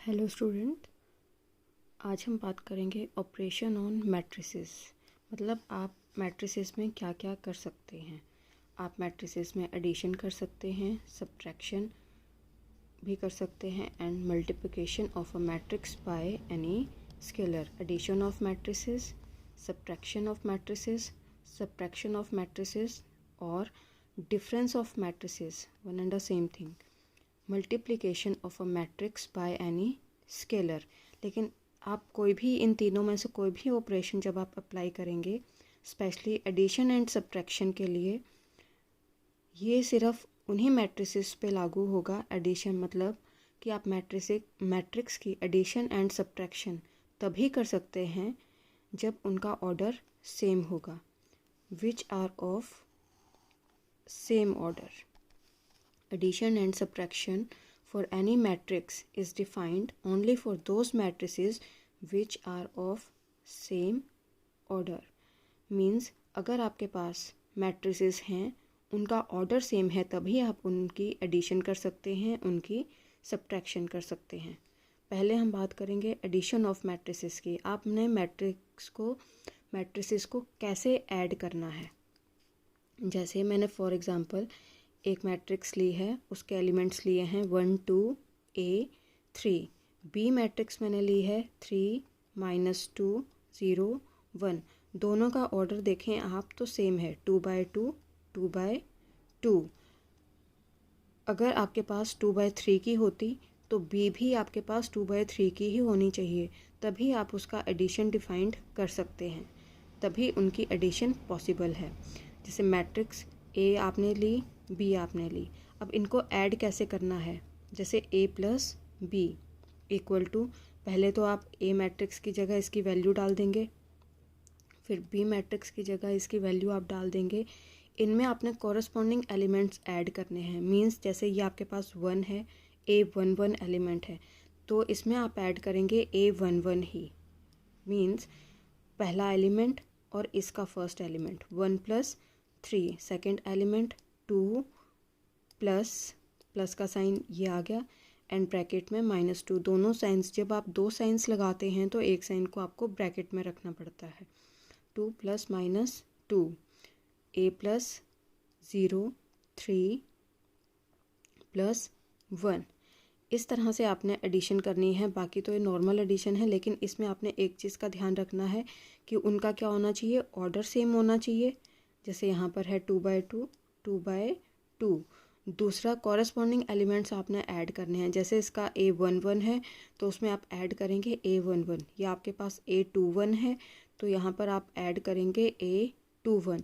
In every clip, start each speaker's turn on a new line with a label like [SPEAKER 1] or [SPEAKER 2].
[SPEAKER 1] Hello student, आज हम बात करेंगे ऑपरेशन ऑन मैट्रिसेस। मतलब आप मैट्रिसेस में क्या क्या कर सकते हैं। आप मैट्रिसेस में एडिशन कर सकते हैं, सब्ट्रैक्शन भी कर सकते हैं and multiplication of a matrix by any scalar. Addition of matrices, subtraction of matrices, subtraction of matrices और difference of matrices, one and the same thing. Multiplication of a matrix by any scalar. लेकिन आप कोई भी इन तीनों में से कोई भी ऑपरेशन जब आप अप्लाई करेंगे, स्पेशली एडिशन एंड सब्ट्रैक्शन के लिए, ये सिर्फ उन्हीं मैट्रिसेस पे लागू होगा। एडिशन मतलब कि आप मैट्रिक्स की एडिशन एंड सब्ट्रैक्शन तभी कर सकते हैं जब उनका ऑर्डर सेम होगा, which are of same order. Addition and subtraction for any matrix is defined only for those matrices which are of same order. Means अगर आपके पास matrices हैं, उनका ऑर्डर सेम है, तभी आप उनकी एडिशन कर सकते हैं, उनकी सब्ट्रैक्शन कर सकते हैं। पहले हम बात करेंगे एडिशन ऑफ मैट्रिसेस की। आपने मैट्रिसेस को कैसे ऐड करना है। जैसे मैंने फॉर एग्ज़ाम्पल एक मैट्रिक्स ली है, उसके एलिमेंट्स लिए हैं 1 2 A 3। बी मैट्रिक्स मैंने ली है 3 -2 0 1। दोनों का ऑर्डर देखें आप तो सेम है, 2/2 2/2। अगर आपके पास 2/3 की होती तो बी भी आपके पास 2/3 की ही होनी चाहिए, तभी आप उसका एडिशन डिफाइंड कर सकते हैं, तभी उनकी एडिशन पॉसिबल है। जैसे मैट्रिक्स ए आपने ली, बी आपने ली, अब इनको ऐड कैसे करना है। जैसे a + b इक्वल टू, पहले तो आप a मैट्रिक्स की जगह इसकी वैल्यू डाल देंगे, फिर b मैट्रिक्स की जगह इसकी वैल्यू आप डाल देंगे। इनमें आपने कॉरस्पॉन्डिंग एलिमेंट्स ऐड करने हैं। मींस जैसे ये आपके पास 1 है, a11 एलिमेंट है, तो इसमें आप ऐड करेंगे a11 ही। मींस पहला एलिमेंट और इसका first element 1 + 3, second element 2 plus का साइन ये आ गया एंड ब्रैकेट में -2। दोनों साइंस, जब आप दो साइंस लगाते हैं तो एक साइन को आपको ब्रैकेट में रखना पड़ता है। 2 + -2 a + 0 3 + 1। इस तरह से आपने एडिशन करनी है। बाकी तो ये नॉर्मल एडिशन है, लेकिन इसमें आपने एक चीज़ का ध्यान रखना है कि उनका क्या होना चाहिए, ऑर्डर सेम होना चाहिए। जैसे यहाँ पर है 2/2 2/2। दूसरा, कॉरस्पॉन्डिंग एलिमेंट्स आपने ऐड करने हैं। जैसे इसका a11 है तो उसमें आप ऐड करेंगे a11। या आपके पास a21 है तो यहाँ पर आप ऐड करेंगे a21।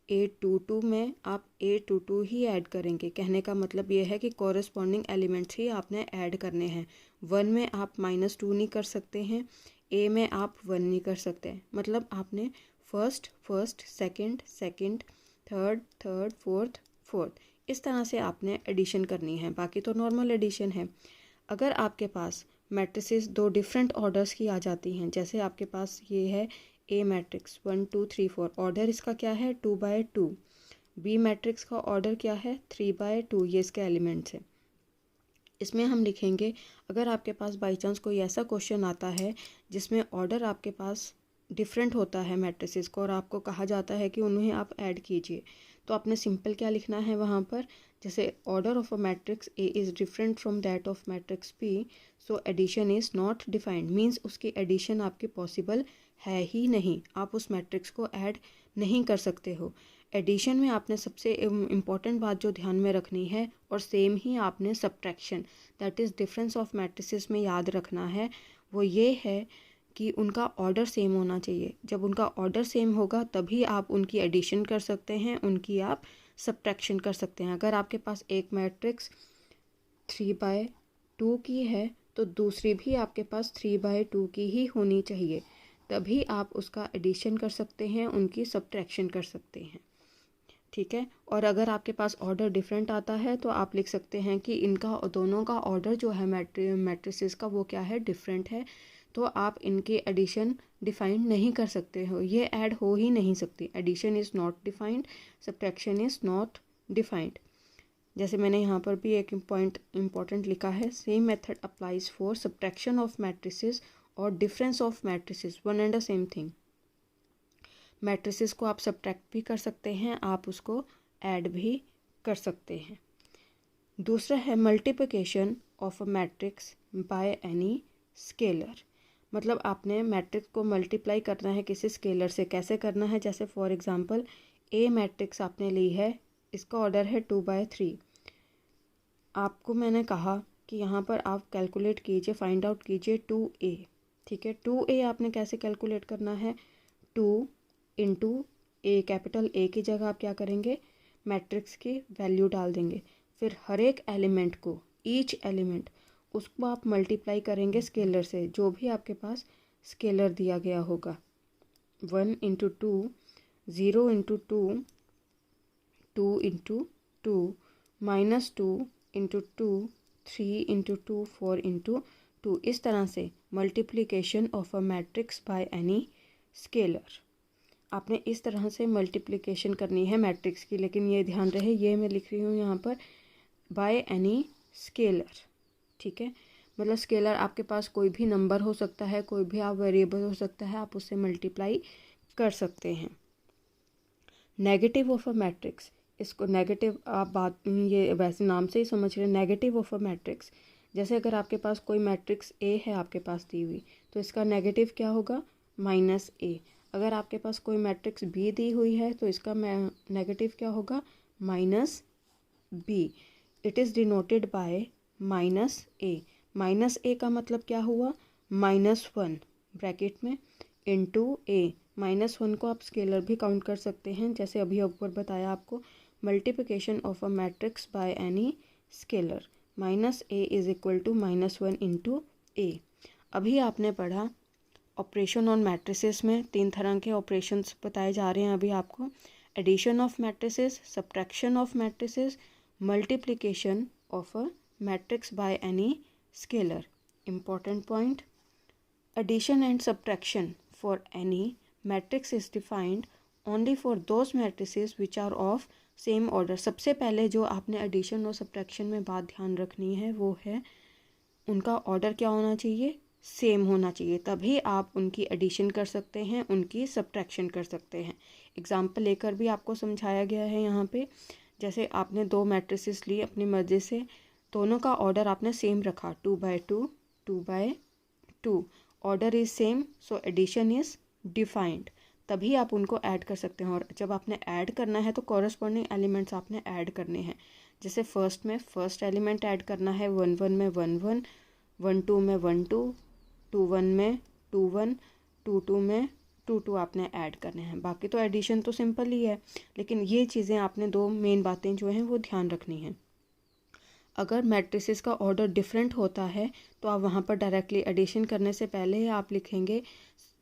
[SPEAKER 1] a22 में आप a22 ही ऐड करेंगे। कहने का मतलब ये है कि कॉरस्पॉन्डिंग एलिमेंट्स ही आपने ऐड करने हैं। 1 में आप -2 नहीं कर सकते हैं, a में आप 1 नहीं कर सकते। मतलब आपने फर्स्ट सेकंड थर्ड फोर्थ इस तरह से आपने एडिशन करनी है। बाकी तो नॉर्मल एडिशन है। अगर आपके पास मैट्रिसेस दो डिफरेंट ऑर्डर्स की आ जाती हैं, जैसे आपके पास ये है ए मैट्रिक्स 1 2 3 4, ऑर्डर इसका क्या है 2/2। बी मैट्रिक्स का ऑर्डर क्या है 3/2, ये इसके एलिमेंट्स है। इसमें हम लिखेंगे, अगर आपके पास बाई चांस कोई ऐसा क्वेश्चन आता है जिसमें ऑर्डर आपके पास डिफरेंट होता है मैट्रिसेस को और आपको कहा जाता है कि उन्हें आप ऐड कीजिए, तो आपने सिंपल क्या लिखना है वहाँ पर। जैसे order of a matrix A is different from that of matrix B, so addition is not defined. Means उसकी एडिशन आपकी पॉसिबल है ही नहीं, आप उस मैट्रिक्स को ऐड नहीं कर सकते हो। एडिशन में आपने सबसे इम्पॉर्टेंट बात जो ध्यान में रखनी है, और सेम ही आपने subtraction, that is difference of matrices में याद रखना है, वो ये है कि उनका ऑर्डर सेम होना चाहिए। जब उनका ऑर्डर सेम होगा तभी आप उनकी एडिशन कर सकते हैं, उनकी आप सब्ट्रैक्शन कर सकते हैं। अगर आपके पास एक मैट्रिक्स 3/2 की है तो दूसरी भी आपके पास 3/2 की ही होनी चाहिए, तभी आप उसका एडिशन कर सकते हैं, उनकी सब्ट्रैक्शन कर सकते हैं। ठीक है। और अगर आपके पास ऑर्डर डिफरेंट आता है तो आप लिख सकते हैं कि इनका दोनों का ऑर्डर जो है मैट्रिसेस का वो क्या है, डिफरेंट है, तो आप इनके एडिशन डिफाइंड नहीं कर सकते हो, ये ऐड हो ही नहीं सकती। Addition is not defined, subtraction is not defined. जैसे मैंने यहाँ पर भी एक पॉइंट इम्पॉर्टेंट लिखा है, same method applies for subtraction of matrices और difference of matrices, one and the same thing. Matrices को आप सब्ट्रैक्ट भी कर सकते हैं, आप उसको ऐड भी कर सकते हैं। दूसरा है multiplication of a matrix by any scalar, मतलब आपने मैट्रिक्स को मल्टीप्लाई करना है किसी स्केलर से। कैसे करना है, जैसे फॉर एग्जांपल ए मैट्रिक्स आपने ली है, इसका ऑर्डर है 2/3। आपको मैंने कहा कि यहाँ पर आप कैलकुलेट कीजिए, फाइंड आउट कीजिए 2a, ठीक है। 2a आपने कैसे कैलकुलेट करना है, 2 इंटू ए, कैपिटल ए की जगह आप क्या करेंगे, मैट्रिक्स की वैल्यू डाल देंगे, फिर हर एक एलिमेंट को, ईच एलिमेंट, उसको आप मल्टीप्लाई करेंगे स्केलर से, जो भी आपके पास स्केलर दिया गया होगा। 1 into 2, 0 into 2, 2 into 2, -2 into 2, 3 into 2, 4 into 2। इस तरह से multiplication of a matrix by any scalar. आपने इस तरह से मल्टीप्लिकेशन करनी है मैट्रिक्स की, लेकिन ये ध्यान रहे ये मैं लिख रही हूँ यहाँ पर बाय एनी स्केलर, ठीक है। मतलब स्केलर आपके पास कोई भी नंबर हो सकता है, कोई भी आप वेरिएबल हो सकता है, आप उससे मल्टीप्लाई कर सकते हैं। नेगेटिव ऑफ अ मैट्रिक्स, इसको नेगेटिव आप बात ये वैसे नाम से ही समझ रहे हैं, नेगेटिव ऑफ अ मैट्रिक्स। जैसे अगर आपके पास कोई मैट्रिक्स ए है आपके पास दी हुई, तो इसका नेगेटिव क्या होगा, -a। अगर आपके पास कोई मैट्रिक्स बी दी हुई है तो इसका नेगेटिव क्या होगा, -b। It is denoted by -a। -a का मतलब क्या हुआ, -1 ब्रैकेट में इंटू a। -1 को आप स्केलर भी काउंट कर सकते हैं, जैसे अभी ऊपर बताया आपको, multiplication of a matrix by any scalar, -a is equal to -1 into a। अभी आपने पढ़ा ऑपरेशन ऑन मैट्रिसेस में 3 तरह के ऑपरेशंस बताए जा रहे हैं अभी आपको, addition of matrices, subtraction of matrices, multiplication of a matrix by any scalar. Important point, addition and subtraction for any matrix is defined only for those matrices which are of same order. सबसे पहले जो आपने addition और subtraction में बात ध्यान रखनी है वो है उनका ऑर्डर क्या होना चाहिए, सेम होना चाहिए, तभी आप उनकी एडिशन कर सकते हैं, उनकी सब्ट्रैक्शन कर सकते हैं। एग्जाम्पल लेकर भी आपको समझाया गया है यहाँ पे। जैसे आपने 2 मैट्रिसेस ली अपनी मर्जी से, दोनों का ऑर्डर आपने सेम रखा, 2/2, 2/2, order is same, so addition is defined, तभी आप उनको ऐड कर सकते हैं। और जब आपने ऐड करना है तो कॉरस्पॉन्डिंग एलिमेंट्स आपने ऐड करने हैं। जैसे फर्स्ट में फर्स्ट एलिमेंट ऐड करना है, 1 1 में 1 1, 1 2 में 1 2, 2 1 में 2 1, 2 2 में 2 2 आपने ऐड करने हैं। बाकी तो एडिशन तो सिंपल ही है, लेकिन ये चीज़ें आपने 2 मेन बातें जो हैं वो ध्यान रखनी हैं। अगर मैट्रिसेस का ऑर्डर डिफरेंट होता है तो आप वहाँ पर डायरेक्टली एडिशन करने से पहले आप लिखेंगे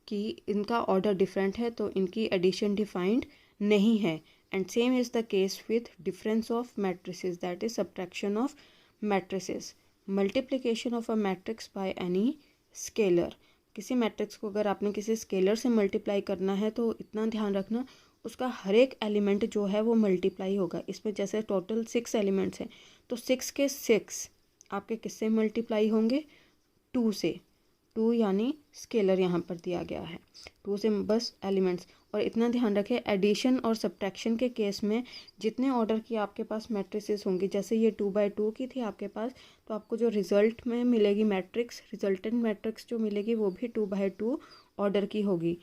[SPEAKER 1] कि इनका ऑर्डर डिफरेंट है तो इनकी एडिशन डिफाइंड नहीं है। And same is the case with difference of matrices, that is subtraction of matrices. Multiplication of a matrix by any scalar, किसी मैट्रिक्स को अगर आपने किसी स्केलर से मल्टीप्लाई करना है तो इतना ध्यान रखना उसका हर एक एलिमेंट जो है वो मल्टीप्लाई होगा। इसमें जैसे टोटल 6 एलिमेंट्स हैं तो 6 के 6 आपके किससे मल्टीप्लाई होंगे, 2 से। 2 यानी स्केलर यहाँ पर दिया गया है, 2 से बस एलिमेंट्स। और इतना ध्यान रखें एडिशन और सब्ट्रैक्शन के केस में जितने ऑर्डर की आपके पास मैट्रिसेस होंगी, जैसे ये 2/2 की थी आपके पास, तो आपको जो रिजल्ट में मिलेगी मैट्रिक्स, रिजल्टेंट मैट्रिक्स जो मिलेगी वो भी 2/2 ऑर्डर की होगी।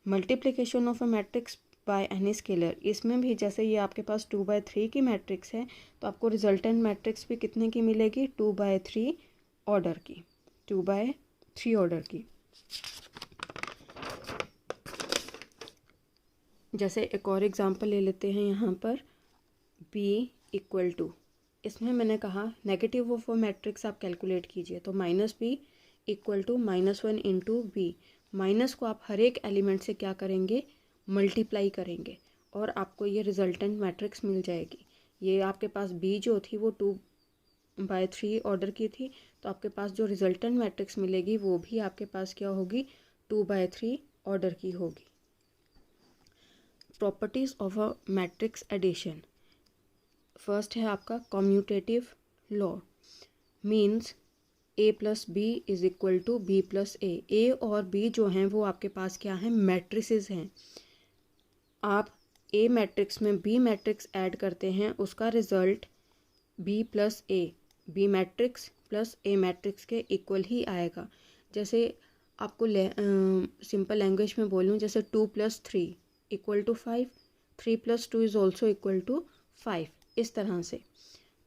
[SPEAKER 1] Multiplication of a matrix by any scalar, इसमें भी जैसे ये आपके पास 2/3 की मैट्रिक्स है तो आपको रिजल्टेंट मैट्रिक्स भी कितने की मिलेगी, 2/3 ऑर्डर की, 2/3 ऑर्डर की। जैसे एक और एग्जांपल ले लेते हैं यहाँ पर, b इक्वल टू, इसमें मैंने कहा नेगेटिव ऑफ अ मैट्रिक्स आप कैलकुलेट कीजिए, तो -b equal to -1 into B. Minus को आप हर एक एलिमेंट से क्या करेंगे, मल्टीप्लाई करेंगे और आपको ये रिजल्टेंट मैट्रिक्स मिल जाएगी। ये आपके पास b जो थी वो 2/3 ऑर्डर की थी, तो आपके पास जो रिजल्टेंट मैट्रिक्स मिलेगी वो भी आपके पास क्या होगी, 2/3 ऑर्डर की होगी। Properties of a matrix addition, first है आपका commutative law, means A plus B is equal to B plus A. A और बी जो हैं वो आपके पास क्या हैं, मैट्रिसेस हैं। आप ए मैट्रिक्स में बी मैट्रिक्स ऐड करते हैं, उसका result B plus A, B matrix plus A matrix के इक्वल ही आएगा। जैसे आपको सिंपल लैंग्वेज में बोलूँ, जैसे 2 + 3 = 5, 3 + 2 इज़ ऑल्सो इक्वल टू 5। इस तरह से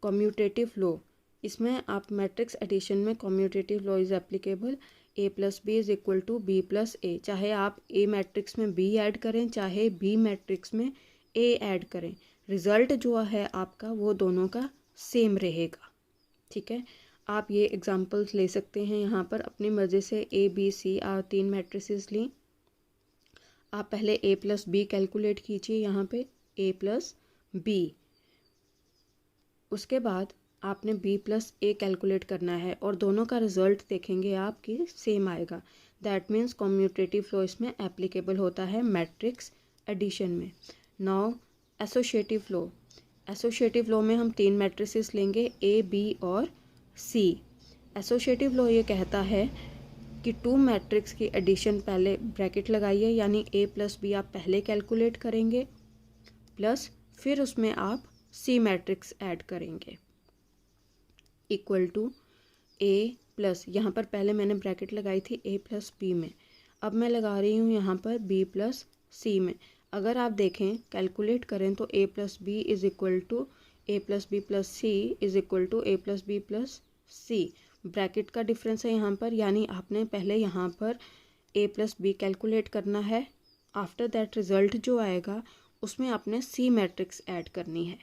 [SPEAKER 1] कम्यूटेटिव लॉ, इसमें आप मैट्रिक्स एडिशन में commutative law is applicable. A plus B is equal to B plus A, चाहे आप ए मैट्रिक्स में बी ऐड करें, चाहे बी मैट्रिक्स में ए ऐड करें, रिज़ल्ट जो है आपका वो दोनों का सेम रहेगा। ठीक है, आप ये एग्जांपल्स ले सकते हैं यहाँ पर अपनी मर्ज़ी से। ए बी सी 3 मैट्रिसेस ली, आप पहले ए प्लस बी कैलकुलेट कीजिए यहाँ पे, ए प्लस बी, उसके बाद आपने बी प्लस ए कैलकुलेट करना है और दोनों का रिजल्ट देखेंगे आप कि सेम आएगा। दैट मीन्स कम्यूटेटिव लॉ इसमें एप्लीकेबल होता है मैट्रिक्स एडिशन में। Now associative law, associative law में हम 3 मैट्रिसेस लेंगे, ए बी और सी। एसोशिएटिव लॉ ये कहता है कि 2 मैट्रिक्स की एडिशन पहले ब्रैकेट लगाइए, यानी ए प्लस बी आप पहले कैलकुलेट करेंगे, प्लस फिर उसमें आप सी मैट्रिक्स ऐड करेंगे, इक्वल टू ए प्लस, यहाँ पर पहले मैंने ब्रैकेट लगाई थी ए प्लस बी में, अब मैं लगा रही हूँ यहाँ पर बी प्लस सी में। अगर आप देखें कैलकुलेट करें तो A plus B is equal to A plus B plus C is equal to A plus B plus C. Bracket का डिफरेंस है यहाँ पर, यानी आपने पहले यहाँ पर ए प्लस बी कैलकुलेट करना है, आफ्टर दैट रिज़ल्ट जो आएगा उसमें आपने सी मैट्रिक्स ऐड करनी है।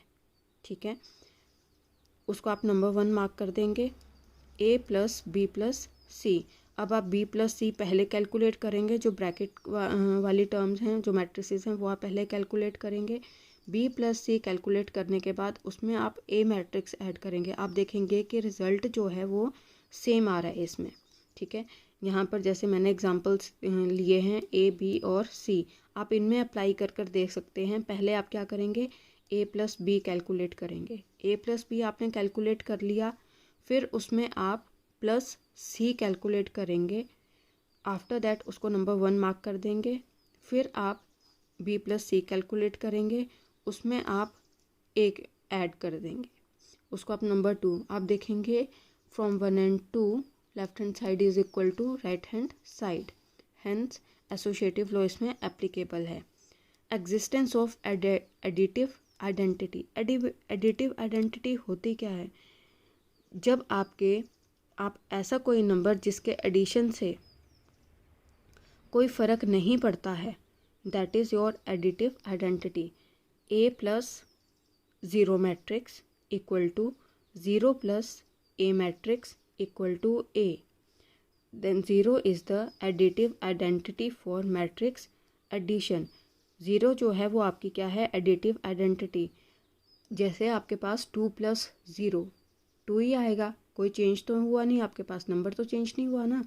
[SPEAKER 1] ठीक है, उसको आप नंबर 1 मार्क कर देंगे, ए प्लस बी प्लस सी। अब आप बी प्लस सी पहले कैलकुलेट करेंगे, जो ब्रैकेट वाली टर्म्स हैं, जो मैट्रिसेस हैं, वो आप पहले कैलकुलेट करेंगे। बी प्लस सी कैलकुलेट करने के बाद उसमें आप ए मैट्रिक्स ऐड करेंगे, आप देखेंगे कि रिज़ल्ट जो है वो सेम आ रहा है इसमें। ठीक है, यहाँ पर जैसे मैंने एग्जांपल्स लिए हैं ए बी और सी, आप इनमें अप्लाई कर कर देख सकते हैं। पहले आप क्या करेंगे, ए प्लस बी कैलकुलेट करेंगे, ए प्लस बी आपने कैलकुलेट कर लिया, फिर उसमें आप प्लस सी कैलकुलेट करेंगे, आफ्टर दैट उसको नंबर 1 मार्क कर देंगे। फिर आप बी प्लस सी कैलकुलेट करेंगे, उसमें आप एक ऐड कर देंगे, उसको आप नंबर 2, आप देखेंगे from 1 and 2 left hand side is equal to right hand side, hence associative law इसमें एप्लीकेबल है। Existence of additive identity, additive identity होती क्या है, जब आप ऐसा कोई नंबर जिसके एडिशन से कोई फ़र्क नहीं पड़ता है, that is your additive identity. A plus 0 matrix equal to 0 plus A matrix equal to A, then 0 is the additive identity for matrix addition. 0 जो है वो आपकी क्या है, एडिटिव आइडेंटिटी। जैसे आपके पास 2 + 0 2 ही आएगा, कोई चेंज तो हुआ नहीं, आपके पास नंबर तो चेंज नहीं हुआ ना,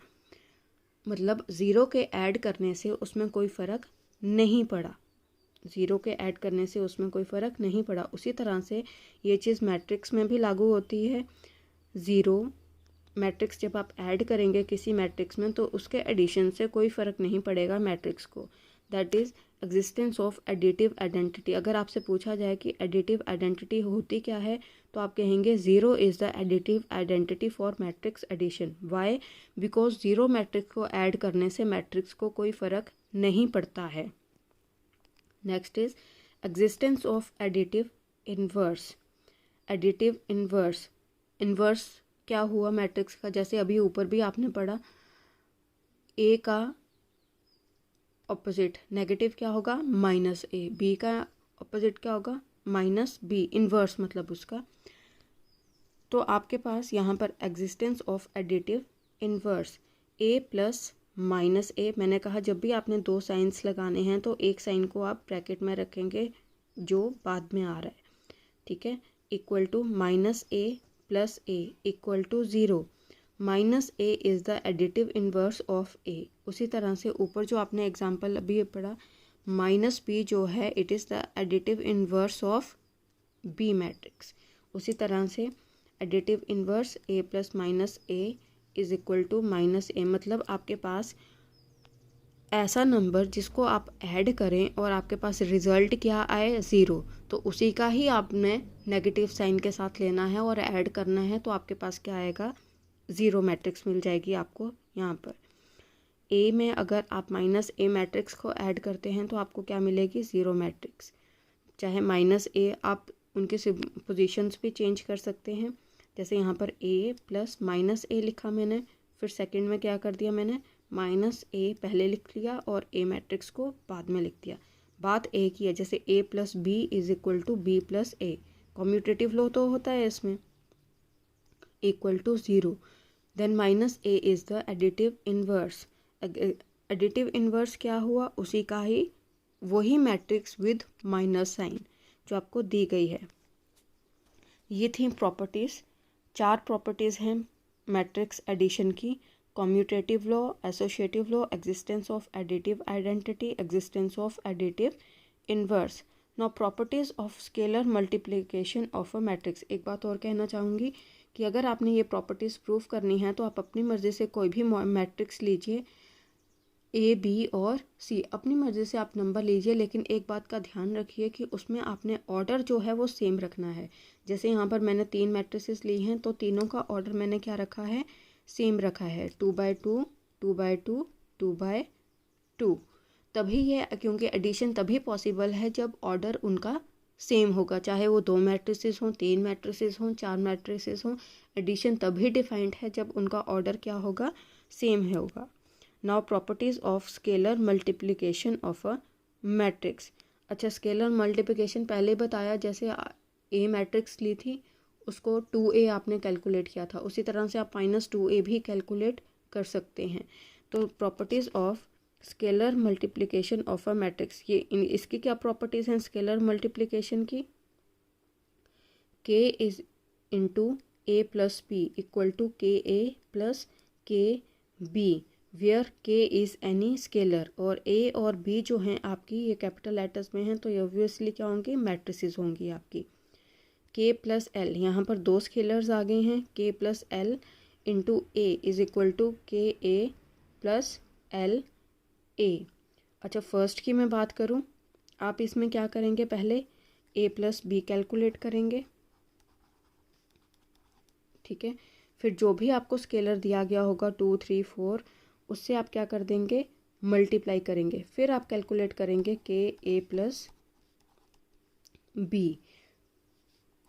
[SPEAKER 1] मतलब 0 के ऐड करने से उसमें कोई फ़र्क नहीं पड़ा, 0 के ऐड करने से उसमें कोई फ़र्क नहीं पड़ा। उसी तरह से ये चीज़ मैट्रिक्स में भी लागू होती है। 0 मैट्रिक्स जब आप ऐड करेंगे किसी मैट्रिक्स में तो उसके एडिशन से कोई फ़र्क नहीं पड़ेगा मैट्रिक्स को, that is existence of additive identity. अगर आपसे पूछा जाए कि एडिटिव आइडेंटिटी होती क्या है, तो आप कहेंगे 0 is the additive identity for matrix addition. Why? Because 0 matrix को ऐड करने से मैट्रिक्स को कोई फ़र्क नहीं पड़ता है। Next is existence of additive inverse. Additive inverse, inverse क्या हुआ मैट्रिक्स का, जैसे अभी ऊपर भी आपने पढ़ा, ए का ऑपोजिट नेगेटिव क्या होगा, -a, बी का ऑपोजिट क्या होगा, -b, इन्वर्स मतलब उसका। तो आपके पास यहाँ पर existence of additive inverse, a plus -a, मैंने कहा जब भी आपने 2 साइंस लगाने हैं तो एक साइन को आप ब्रैकेट में रखेंगे जो बाद में आ रहा है, ठीक है, equal to -a plus a equal to 0। -a is the additive inverse of a। उसी तरह से ऊपर जो आपने एग्जांपल अभी पढ़ा, -b जो है it is the additive inverse of B matrix. उसी तरह से additive inverse A plus minus A is equal to minus A, मतलब आपके पास ऐसा नंबर जिसको आप ऐड करें और आपके पास रिज़ल्ट क्या आए 0, तो उसी का ही आपने नेगेटिव साइन के साथ लेना है और ऐड करना है, तो आपके पास क्या आएगा 0 मैट्रिक्स मिल जाएगी आपको यहाँ पर। ए में अगर आप माइनस ए मैट्रिक्स को ऐड करते हैं तो आपको क्या मिलेगी 0 मैट्रिक्स। चाहे माइनस ए आप उनके पोजीशंस भी चेंज कर सकते हैं, जैसे यहाँ पर ए प्लस माइनस ए लिखा मैंने, फिर सेकंड में क्या कर दिया मैंने माइनस ए पहले लिख लिया और ए मैट्रिक्स को बाद में लिख दिया। बात ए की है, जैसे A plus B is equal to B plus A, commutative law तो होता है इसमें, equal to 0। Then minus A is the additive inverse. Additive inverse क्या हुआ, उसी का ही वही मैट्रिक्स विद माइनस साइन जो आपको दी गई है। ये थी प्रॉपर्टीज़। 4 प्रॉपर्टीज़ हैं मैट्रिक्स एडिशन की: commutative law, associative law, existence of additive identity, existence of additive inverse. Now properties of scalar multiplication of a matrix. एक बात और कहना चाहूँगी कि अगर आपने ये प्रॉपर्टीज़ प्रूव करनी है तो आप अपनी मर्ज़ी से कोई भी मैट्रिक्स लीजिए, ए बी और सी, अपनी मर्ज़ी से आप नंबर लीजिए, लेकिन एक बात का ध्यान रखिए कि उसमें आपने ऑर्डर जो है वो सेम रखना है। जैसे यहाँ पर मैंने 3 मैट्रिसेस ली हैं तो तीनों का ऑर्डर मैंने क्या रखा है, सेम रखा है, 2/2, 2/2, 2/2। तभी ये, क्योंकि एडिशन तभी पॉसिबल है जब ऑर्डर उनका सेम होगा, चाहे वो 2 मैट्रिसेस हों, 3 मैट्रिसेस हों, 4 मैट्रिसेस हों, एडिशन तभी डिफाइंड है जब उनका ऑर्डर क्या होगा, सेम होगा। Now properties of scalar multiplication of a matrix. अच्छा, स्केलर मल्टीप्लिकेशन पहले बताया, जैसे ए मैट्रिक्स ली थी उसको 2a आपने कैलकुलेट किया था, उसी तरह से आप -2a भी कैलकुलेट कर सकते हैं। तो properties of scalar multiplication of a matrix, ये इसकी क्या प्रॉपर्टीज़ हैं स्केलर मल्टीप्लिकेशन की, k is into A plus B equal to K A plus K B, where k is any scalar, और a और b जो हैं आपकी ये कैपिटल लेटर्स में हैं, तो ये ऑब्वियसली क्या होंगी, मैट्रिसेस होंगी आपकी। k प्लस एल, यहाँ पर 2 स्केलर्स आ गए हैं, k plus L into A is equal to K A plus L ए। अच्छा, फर्स्ट की मैं बात करूँ, आप इसमें क्या करेंगे, पहले a प्लस बी कैलकुलेट करेंगे, ठीक है। फिर जो भी आपको स्केलर दिया गया होगा 2, 3, 4, उससे आप क्या कर देंगे, मल्टीप्लाई करेंगे, फिर आप कैलकुलेट करेंगे के ए प्लस बी,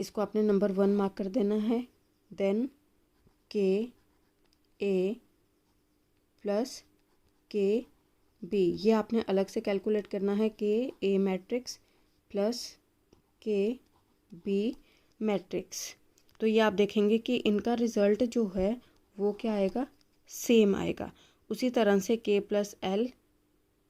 [SPEAKER 1] इसको आपने नंबर 1 मार्क कर देना है। देन के ए प्लस के बी, ये आपने अलग से कैलकुलेट करना है, के ए matrix plus K B matrix. तो ये आप देखेंगे कि इनका रिज़ल्ट जो है वो क्या आएगा, सेम आएगा। उसी तरह से k plus L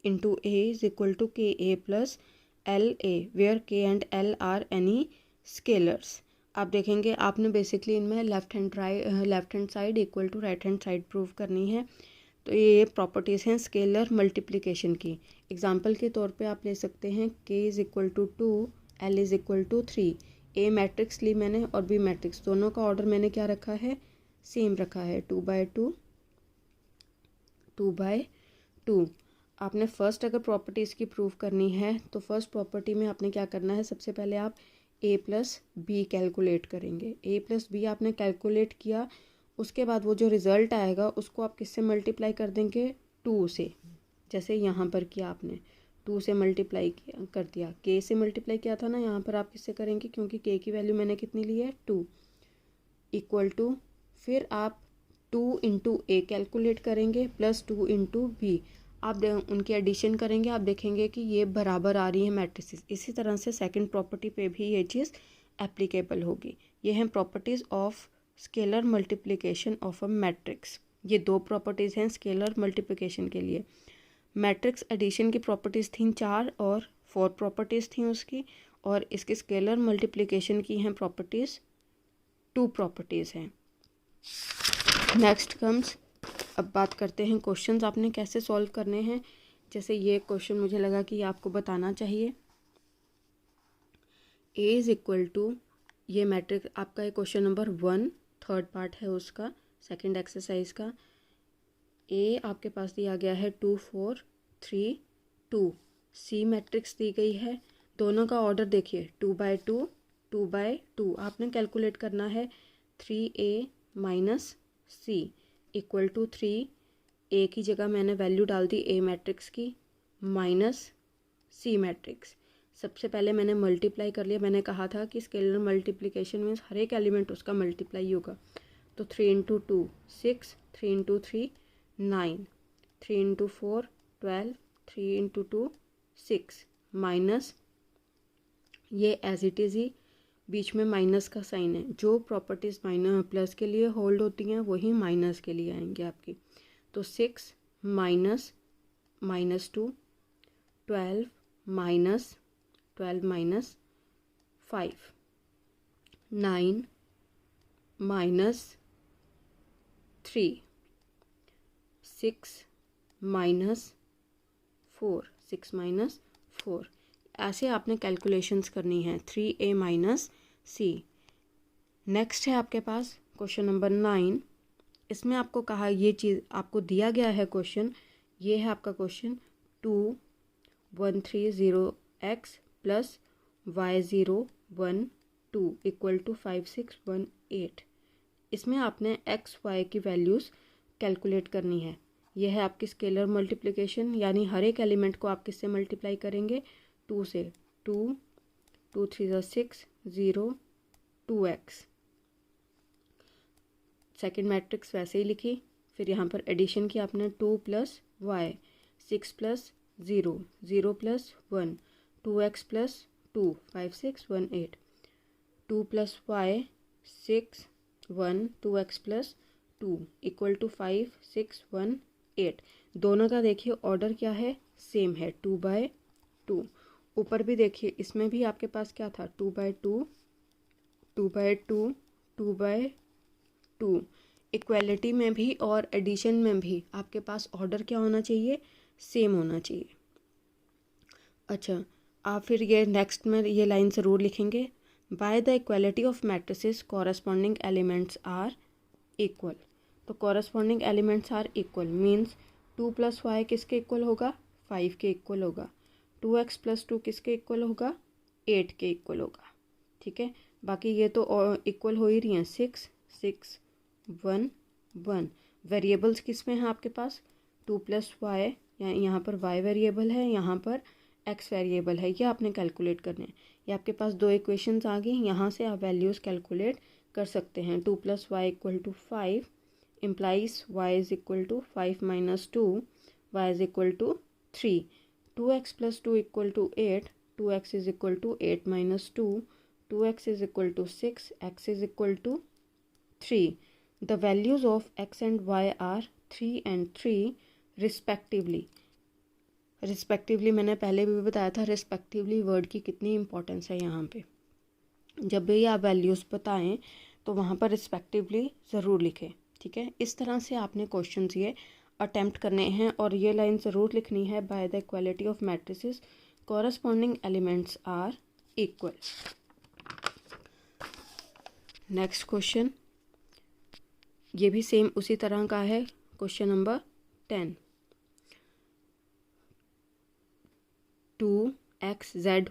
[SPEAKER 1] into A is equal to K A plus L A, where k and l are any scalars. आप देखेंगे आपने बेसिकली इनमें left hand side equal to right hand side prove करनी है। तो ये प्रॉपर्टीज़ हैं scalar multiplication की। एग्जांपल के तौर पे आप ले सकते हैं k is equal to 2, l is equal to 3। A matrix ली मैंने और बी मैट्रिक्स, दोनों का ऑर्डर मैंने क्या रखा है, सेम रखा है, 2/2, 2/2। आपने फर्स्ट अगर प्रॉपर्टीज़ की प्रूफ करनी है तो फर्स्ट प्रॉपर्टी में आपने क्या करना है, सबसे पहले आप a प्लस बी कैलकुलेट करेंगे। a प्लस बी आपने कैलकुलेट किया, उसके बाद वो जो रिज़ल्ट आएगा उसको आप किससे मल्टीप्लाई कर देंगे, 2 से, जैसे यहाँ पर किया आपने 2 से मल्टीप्लाई कर दिया, k से मल्टीप्लाई किया था ना, यहाँ पर आप किससे करेंगे, क्योंकि k की वैल्यू मैंने कितनी ली है 2, इक्वल टू, फिर आप 2 इंटू ए कैलकुलेट करेंगे प्लस 2 इंटू बी, आप उनकी एडिशन करेंगे, आप देखेंगे कि ये बराबर आ रही है मैट्रिसेस। इसी तरह से सेकंड प्रॉपर्टी पे भी ये चीज़ एप्लीकेबल होगी। ये हैं properties of scalar multiplication of a matrix. ये 2 प्रॉपर्टीज़ हैं स्केलर मल्टीप्लिकेशन के लिए। मैट्रिक्स एडिशन की प्रॉपर्टीज़ थी 4 और 4 प्रॉपर्टीज़ थी उसकी, और इसके स्केलर मल्टीप्लिकेशन की हैं प्रॉपर्टीज़ 2 प्रॉपर्टीज़ हैं। नेक्स्ट कम्स, अब बात करते हैं क्वेश्चंस आपने कैसे सॉल्व करने हैं। जैसे ये क्वेश्चन मुझे लगा कि आपको बताना चाहिए। ए इज़ इक्वल टू, ये मैट्रिक्स आपका है क्वेश्चन नंबर 1, थर्ड पार्ट है उसका, सेकंड एक्सरसाइज का। ए आपके पास दिया गया है 2 4 3 2, सी मैट्रिक्स दी गई है। दोनों का ऑर्डर देखिए, 2/2 2/2। आपने कैलकुलेट करना है 3a minus C equal to 3, A की जगह मैंने वैल्यू डाल दी ए मैट्रिक्स की, माइनस सी मैट्रिक्स। सबसे पहले मैंने मल्टीप्लाई कर लिया। मैंने कहा था कि स्केलर मल्टीप्लिकेशन मीन्स हर एक एलिमेंट उसका मल्टीप्लाई होगा। तो 3 × 2 6, 3 × 3 9, 3 × 4 12, 3 × 2 6, माइनस ये एज इट इज़ ही बीच में माइनस का साइन है। जो प्रॉपर्टीज़ माइनस प्लस के लिए होल्ड होती हैं वही माइनस के लिए आएंगे आपकी। तो 6 माइनस -2, 12 माइनस 5, 9 -3, 6 -4, 6 -4। ऐसे आपने कैलकुलेशंस करनी है 3a माइनस सी। नेक्स्ट है आपके पास क्वेश्चन नंबर 9। इसमें आपको कहा, ये चीज़ आपको दिया गया है क्वेश्चन, ये है आपका question 2130x plus y012 equal to 5618। इसमें आपने x y की वैल्यूज़ कैलकुलेट करनी है। यह है आपकी स्केलर मल्टीप्लिकेशन, यानी हर एक एलिमेंट को आप किससे मल्टीप्लाई करेंगे, 2 से। 2 2 3 6 0 2x। सेकेंड मैट्रिक्स वैसे ही लिखी, फिर यहाँ पर एडिशन की आपने 2 + y, 6 + 0 0 + 1 2x + 2 5 6 1 8, 2 + y 6 1 2x + 2 equal to 5 6 1 8। दोनों का देखिए ऑर्डर क्या है, सेम है 2/2। ऊपर भी देखिए, इसमें भी आपके पास क्या था, 2/2 2/2 2/2। इक्वलिटी में भी और एडिशन में भी आपके पास ऑर्डर क्या होना चाहिए, सेम होना चाहिए। अच्छा, आप फिर ये नेक्स्ट में ये लाइन ज़रूर लिखेंगे, by the equality of matrices corresponding elements are equal. तो corresponding elements are equal means 2 + y किसके इक्वल होगा, 5 के इक्वल होगा। 2x + 2 किसके इक्वल होगा, 8 के इक्वल होगा। ठीक है, बाकी ये तो इक्वल हो ही रही हैं, 6 6 1 1। वेरिएबल्स किस में हैं आपके पास, 2 + y, यहाँ पर y वेरिएबल है, यहाँ पर x वेरिएबल है। ये आपने कैलकुलेट करने हैं। ये आपके पास दो इक्वेशंस आ गई, यहाँ से आप वैल्यूज़ कैलकुलेट कर सकते हैं। 2 + y = 5 implies y is equal to 5 - 2, y is equal to 3। 2x + 2 = 8, 2x is equal to 8 - 2, 2x is equal to 6, x is equal to 3। The values of x and y are 3 and 3 respectively। Respectively मैंने पहले भी बताया था, respectively word की कितनी importance है यहाँ पे। जब भी आप वैल्यूज़ बताएं तो वहाँ पर रिस्पेक्टिवली ज़रूर लिखें। ठीक है, इस तरह से आपने क्वेश्चंस ये अटेम्प्ट करने हैं और ये लाइन ज़रूर लिखनी है, by the equality of matrices corresponding elements are equal. Next question, ये भी सेम उसी तरह का है, क्वेश्चन नंबर 10। 2xzyt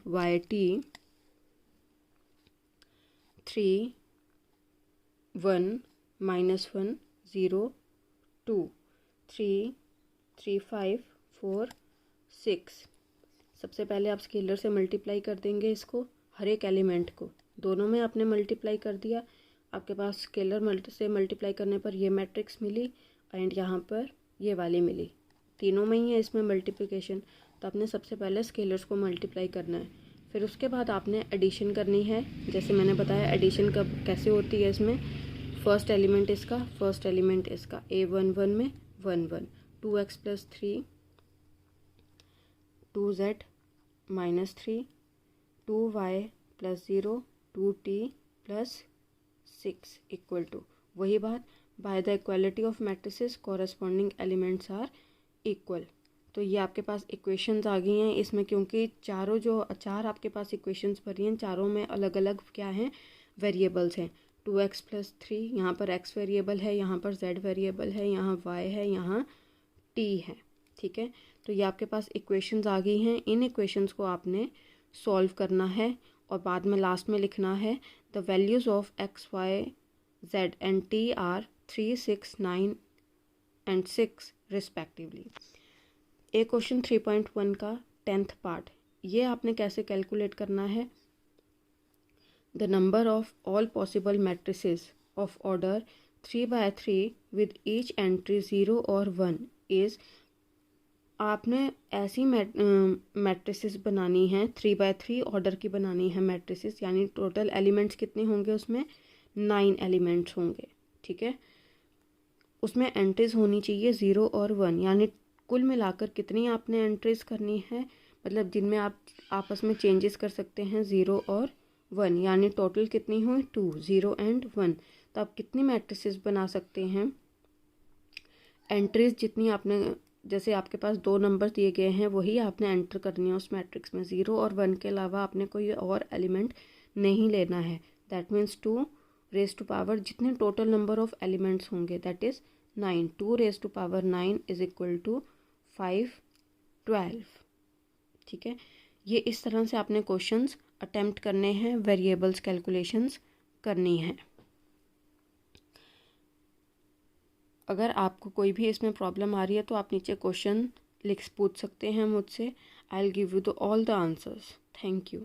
[SPEAKER 1] 3 1 -1 0 2 3 3 5 4 6। सबसे पहले आप स्केलर से मल्टीप्लाई कर देंगे इसको, हर एक एलिमेंट को। दोनों में आपने मल्टीप्लाई कर दिया, आपके पास स्केलर से मल्टीप्लाई करने पर ये मैट्रिक्स मिली एंड यहाँ पर ये वाली मिली। तीनों में ही है इसमें मल्टीप्लिकेशन, तो आपने सबसे पहले स्केलर्स को मल्टीप्लाई करना है। फिर उसके बाद आपने एडिशन करनी है। जैसे मैंने बताया एडिशन कब कैसे होती है, इसमें फर्स्ट एलिमेंट इसका a1 1 में 1 1, 2x + 3 2z -3 2y + 0 2t + 6 equal to, वही बात, by the equality of matrices corresponding elements are equal. तो ये आपके पास इक्वेशंस आ गई हैं इसमें, क्योंकि चार आपके पास इक्वेशंस भरी हैं, चारों में अलग अलग क्या हैं, वेरिएबल्स हैं। 2x+3, यहाँ पर x वेरिएबल है, यहाँ पर z वेरिएबल है, यहाँ y है, यहाँ t है। ठीक है, तो ये आपके पास इक्वेशंस आ गई हैं। इन इक्वेशंस को आपने सॉल्व करना है और बाद में लास्ट में लिखना है the values of x, y, z and t are 3, 6, 9 and 6 respectively. A question 3.1 का 10th पार्ट, ये आपने कैसे कैलकुलेट करना है। The number of all possible matrices of order 3/3 with each entry 0 और 1 इज़, आपने ऐसी मैट्रिसेस बनानी है 3/3 ऑर्डर की बनानी है मैट्रिसेस, यानी टोटल एलिमेंट्स कितने होंगे उसमें, 9 एलिमेंट्स होंगे। ठीक है, उसमें एंट्रीज होनी चाहिए 0 और 1, यानी कुल मिलाकर कितनी आपने एंट्रीज करनी है, मतलब जिनमें आप आपस में चेंजेस कर सकते हैं 0 और 1, यानी टोटल कितनी हुई 2, 0 एंड 1। तो आप कितनी मैट्रिसेस बना सकते हैं, एंट्रीज जितनी आपने, जैसे आपके पास 2 नंबर दिए गए हैं वही आपने एंटर करनी है उस मैट्रिक्स में, 0 और 1 के अलावा आपने कोई और एलिमेंट नहीं लेना है। That means 2 raise to power जितने टोटल नंबर ऑफ एलिमेंट्स होंगे that is 9, 2 raise to power 9 is equal to 5, 12। ठीक है, ये इस तरह से आपने क्वेश्चंस अटेम्प्ट करने हैं, वेरिएबल्स कैलकुलेशंस करनी है। अगर आपको कोई भी इसमें प्रॉब्लम आ रही है तो आप नीचे क्वेश्चन पूछ सकते हैं मुझसे। I will give you all the answers. Thank you.